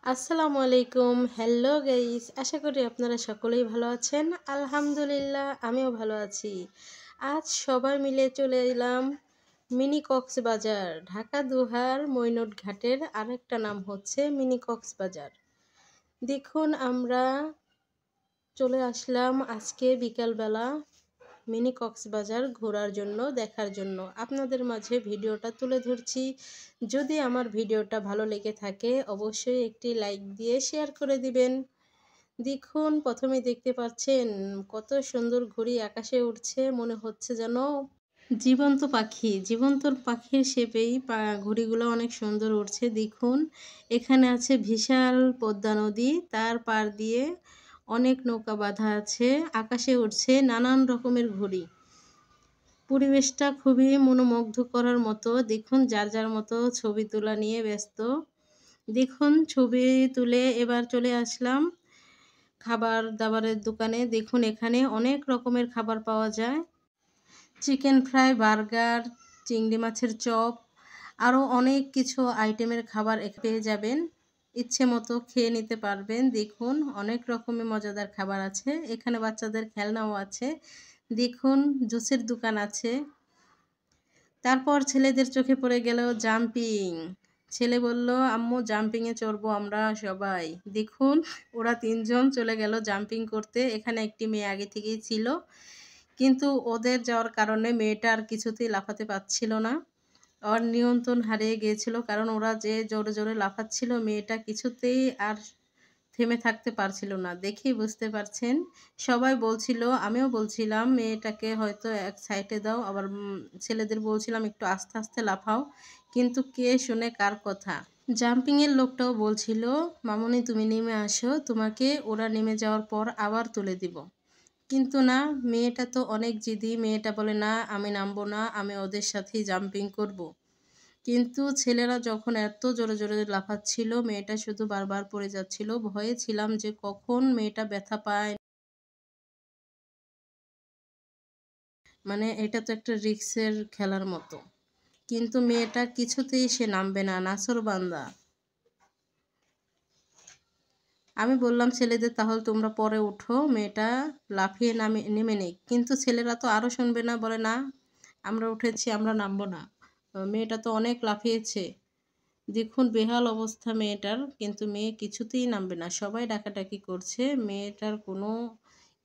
আসসালামু আলাইকুম। Hello guys, আশা করি আপনারা সকলেই ভালো আছেন। আলহামদুলিল্লাহ, আমিও ভালো আছি। আজ সবাই মিলে চলে এলাম মিনি কক্সবাজার। ঢাকা দোহার মৈনট ঘাটের আরেকটা নাম হচ্ছে মিনি কক্সবাজার। দেখুন, আমরা চলে আসলাম আজকে বিকালবেলা মিনি কক্সবাজার ঘোরার জন্য, দেখার জন্য। আপনাদের মাঝে ভিডিওটা তুলে ধরছি। যদি আমার ভিডিওটা ভালো লেগে থাকে অবশ্যই একটি লাইক দিয়ে শেয়ার করে দিবেন। দেখুন, প্রথমে দেখতে পাচ্ছেন কত সুন্দর ঘুড়ি আকাশে উঠছে, মনে হচ্ছে যেন জীবন্ত পাখির শেপেই ঘুড়িগুলো অনেক সুন্দর উঠছে। দেখুন, এখানে আছে বিশাল পদ্মা নদী, তার পার দিয়ে অনেক নৌকা বাঁধা আছে, আকাশে উঠছে নানান রকমের ঘুড়ি। পরিবেশটা খুবই মনোমুগ্ধ করার মতো। দেখুন, যার যার মতো ছবি তোলা নিয়ে ব্যস্ত। দেখুন, ছবি তুলে এবার চলে আসলাম খাবার দাবারের দোকানে। দেখুন, এখানে অনেক রকমের খাবার পাওয়া যায়। চিকেন ফ্রাই, বার্গার, চিংড়ি মাছের চপ, আরও অনেক কিছু আইটেমের খাবার পেয়ে যাবেন। ইচ্ছে মতো খেয়ে নিতে পারবেন। দেখুন, অনেক রকমের মজাদার খাবার আছে। এখানে বাচ্চাদের খেলনাও আছে। দেখুন, জুসের দোকান আছে। তারপর ছেলেদের চোখে পড়ে গেল জাম্পিং। ছেলে বলল, আম্মু জাম্পিংয়ে চড়বো আমরা সবাই। দেখুন, ওরা তিনজন চলে গেল জাম্পিং করতে। এখানে একটি মেয়ে আগে থেকেই ছিল, কিন্তু ওদের যাওয়ার কারণে মেয়েটা আর কিছুতেই লাফাতে পারছিল না। ওর নিয়ন্ত্রণ হারিয়ে গিয়েছিল, কারণ ওরা যে জোরে জোরে লাফাচ্ছিল, মেয়েটা কিছুতেই আর থেমে থাকতে পারছিল না। দেখেই বুঝতে পারছেন। সবাই বলছিল, আমিও বলছিলাম মেয়েটাকে হয়তো এক সাইডে দাও, আবার ছেলেদের বলছিলাম একটু আস্তে আস্তে লাফাও, কিন্তু কে শুনে কার কথা। জাম্পিংয়ের লোকটাও বলছিল, মামুনি তুমি নেমে আসো, তোমাকে ওরা নেমে যাওয়ার পর আবার তুলে দিব। কিন্তু না, মেয়েটা তো অনেক জিদি। মেয়েটা বলে, না আমি নামবো না, আমি ওদের সাথেই জাম্পিং করব। কিন্তু ছেলেরা যখন এত জোরে জোরে লাফাচ্ছিল, মেয়েটা শুধু বারবার পড়ে যাচ্ছিল। ভয়ে ছিলাম যে কখন মেয়েটা ব্যথা পায়। মানে এটা তো একটা রিস্কের খেলার মতো। কিন্তু মেয়েটা কিছুতেই সে নামবে না, নাছোড়বান্দা। আমি বললাম ছেলেদের, তাহলে তোমরা পরে উঠো, মেয়েটা লাফিয়ে নেমে নেই। কিন্তু ছেলেরা তো আরও শুনবে না, বলে না আমরা উঠেছি, আমরা নামবো না, মেয়েটা তো অনেক লাফিয়েছে। দেখুন, বেহাল অবস্থা মেয়েটার, কিন্তু মেয়ে কিছুতেই নামবে না। সবাই ডাকাডাকি করছে, মেয়েটার কোনো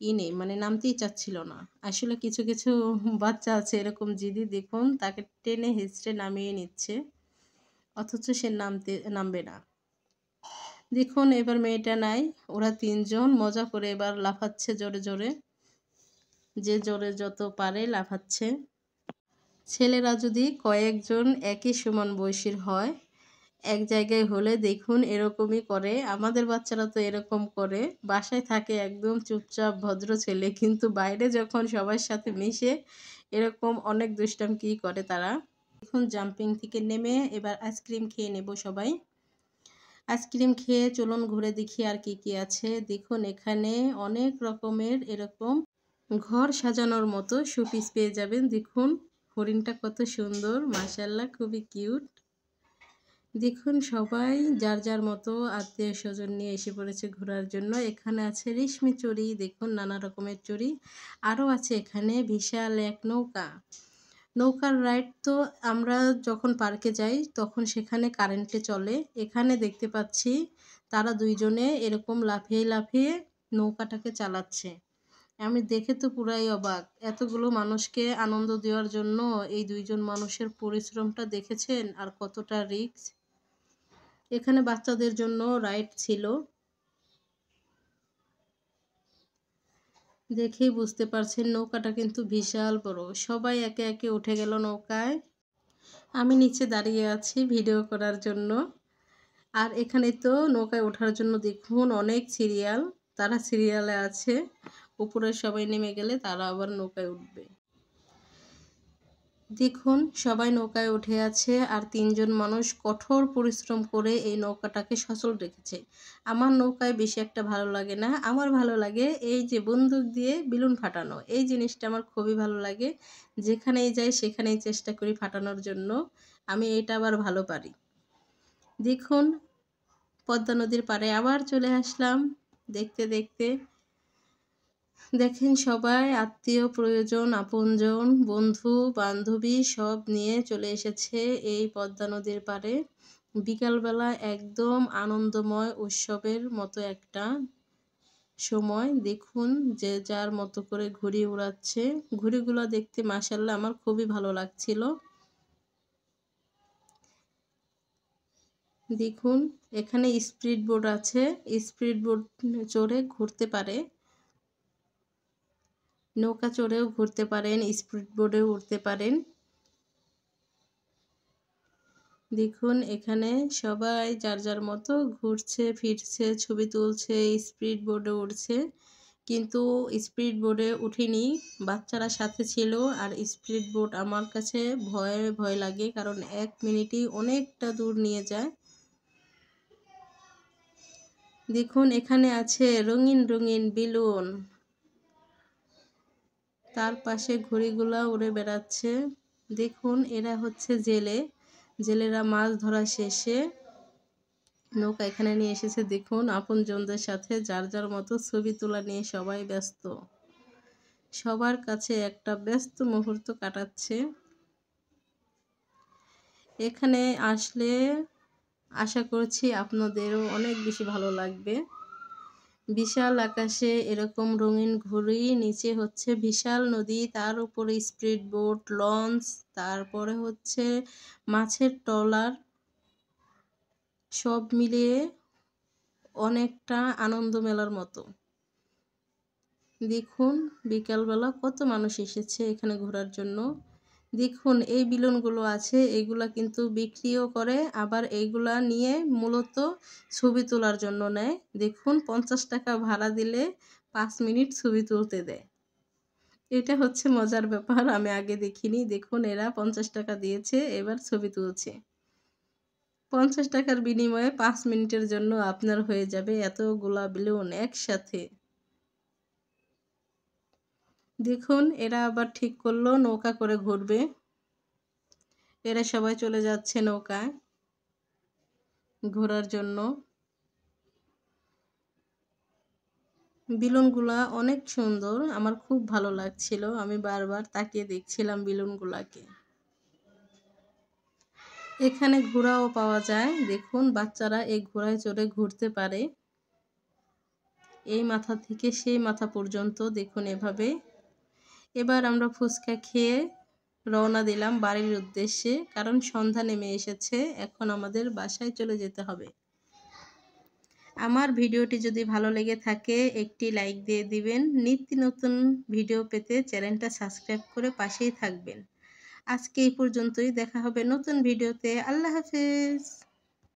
নেই, মানে নামতেই চাচ্ছিল না। আসলে কিছু কিছু বাচ্চা আছে এরকম জিদি। দেখুন, তাকে টেনে হিঁচড়ে নামিয়ে নিচ্ছে, অথচ সে নামবে না। দেখুন, এবার মেয়েটা নাই, ওরা তিনজন মজা করে এবার লাফাচ্ছে জোরে জোরে, যে জোরে যত পারে লাফাচ্ছে। ছেলেরা যদি কয়েকজন একই সমান বয়সীর হয়, এক জায়গায় হলে দেখুন এরকমই করে। আমাদের বাচ্চারা তো এরকম করে, বাসায় থাকে একদম চুপচাপ ভদ্র ছেলে, কিন্তু বাইরে যখন সবার সাথে মিশে এরকম অনেক দুষ্টামি করে তারা। দেখুন, জাম্পিং থেকে নেমে এবার আইসক্রিম খেয়ে নেব সবাই। আইসক্রিম খেয়ে চলুন ঘুরে দেখি আর কি কি আছে। দেখুন, এখানে অনেক রকমের এরকম ঘর সাজানোর মতো শোপিস পেয়ে যাবেন। দেখুন, হরিণটা কত সুন্দর, মাশাআল্লাহ, খুবই কিউট। দেখুন, সবাই যার যার মতো আত্মীয় স্বজন নিয়ে এসে পড়েছে ঘোরার জন্য। এখানে আছে রেশমি চড়ি, দেখুন নানা রকমের চড়ি। আরও আছে এখানে বিশাল এক নৌকা। নৌকার রাইড তো আমরা যখন পার্কে যাই তখন সেখানে কারেন্টে চলে। এখানে দেখতে পাচ্ছি তারা দুইজনে এরকম লাফিয়ে লাফিয়ে নৌকাটাকে চালাচ্ছে। আমি দেখে তো পুরাই অবাক। এতগুলো মানুষকে আনন্দ দেওয়ার জন্য এই দুইজন মানুষের পরিশ্রমটা দেখেছেন, আর কতটা রিস্ক। এখানে বাচ্চাদের জন্য রাইড ছিল, দেখেই বুঝতে পারছেন নৌকাটা কিন্তু বিশাল বড়। সবাই একে একে উঠে গেল নৌকায়। আমি নিচে দাঁড়িয়ে আছি ভিডিও করার জন্য। আর এখানে তো নৌকায় ওঠার জন্য দেখুন অনেক সিরিয়াল, তারা সিরিয়ালে আছে। উপরে সবাই নেমে গেলে তারা আবার নৌকায় উঠবে। দেখুন, সবাই নৌকায় উঠে আছে, আর তিনজন মানুষ কঠোর পরিশ্রম করে এই নৌকাটাকে সচল রেখেছে। আমার নৌকায় বেশি একটা ভালো লাগে না, আমার ভালো লাগে এই যে বন্দুক দিয়ে বেলুন ফাটানো, এই জিনিসটা আমার খুবই ভালো লাগে। যেখানেই যাই সেখানেই চেষ্টা করি ফাটানোর জন্য, আমি এটা আবার ভালো পারি। দেখুন, পদ্মা নদীর পাড়ে আবার চলে আসলাম দেখতে দেখতে। দেখেন সবাই আত্মীয় প্রয়োজন আপনজন বন্ধু বান্ধবী সব নিয়ে চলে এসেছে এই পদ্মা নদীর পাড়ে। বিকালবেলা একদম আনন্দময় উৎসবের মতো একটা সময়। দেখুন যে যার মতো করে ঘুড়ি উড়াচ্ছে, ঘুড়িগুলো দেখতে মাশাআল্লাহ আমার খুবই ভালো লাগছিল। দেখুন এখানে স্পিড বোট আছে, স্পিড বোট চড়ে ঘুরতে পারে, নৌকা চড়েও ঘুরতে পারেন, স্পিড বোটেও উঠতে পারেন। দেখুন এখানে সবাই যার যার মতো ঘুরছে ফিরছে ছবি তুলছে, স্পিড বোটে উঠছে। কিন্তু স্পিড বোটে উঠিনি, বাচ্চারা সাথে ছিল। আর স্পিড বোট আমার কাছে ভয় ভয় লাগে, কারণ 1 মিনিটেই অনেকটা দূর নিয়ে যায়। দেখুন এখানে আছে রঙিন রঙিন বেলুন, তার পাশে ঘুড়িগুলা উড়ে বেড়াচ্ছে। দেখুন এরা হচ্ছে জেলে, জেলেরা মাছ ধরা শেষে নৌকা এখানে নিয়ে এসেছে। দেখুন আপনজনদের সাথে যার যার মতো ছবি তোলা নিয়ে সবাই ব্যস্ত, সবার কাছে একটা ব্যস্ত মুহূর্ত কাটাচ্ছে। এখানে আসলে আশা করছি আপনাদেরও অনেক বেশি ভালো লাগবে। বিশাল আকাশে এরকম রঙিন ঘুড়ি, নিচে হচ্ছে বিশাল নদী, তার উপরে স্পিড বোট লঞ্চ, তারপরে হচ্ছে মাছের ট্রলার, সব মিলিয়ে অনেকটা আনন্দ মেলার মতো। দেখুন বিকালবেলা কত মানুষ এসেছে এখানে ঘোরার জন্য। দেখুন এই বিলুনগুলো আছে, এগুলা কিন্তু বিক্রিও করে, আবার এইগুলা নিয়ে মূলত ছবি তোলার জন্য নেয়। দেখুন 50 টাকা ভাড়া দিলে 5 মিনিট ছবি তুলতে দেয়। এটা হচ্ছে মজার ব্যাপার, আমি আগে দেখিনি। দেখুন এরা 50 টাকা দিয়েছে, এবার ছবি তুলছে। 50 টাকার বিনিময়ে 5 মিনিটের জন্য আপনার হয়ে যাবে এতগুলা বেলুন একসাথে। দেখুন এরা আবার ঠিক করলো নৌকা করে ঘুরবে, এরা সবাই চলে যাচ্ছে নৌকায় ঘোরার জন্য। বেলুনগুলা অনেক সুন্দর, আমার খুব ভালো লাগছিল, আমি বারবার তাকিয়ে দেখছিলাম বেলুনগুলাকে। এখানে ঘোড়াও পাওয়া যায়, দেখুন বাচ্চারা এই ঘোড়ায় চড়ে ঘুরতে পারে, এই মাথা থেকে সেই মাথা পর্যন্ত। দেখুন এভাবে। এবার আমরা ফুচকা খেয়ে রওনা দিলাম বাড়ির উদ্দেশ্যে, কারণ সন্ধ্যা নেমে এসেছে, এখন আমাদের বাসায় চলে যেতে হবে। আমার ভিডিওটি যদি ভালো লেগে থাকে একটি লাইক দিয়ে দিবেন, নিত্য নতুন ভিডিও পেতে চ্যানেলটা সাবস্ক্রাইব করে পাশেই থাকবেন। আজকে এই পর্যন্তই, দেখা হবে নতুন ভিডিওতে। আল্লাহ হাফেজ।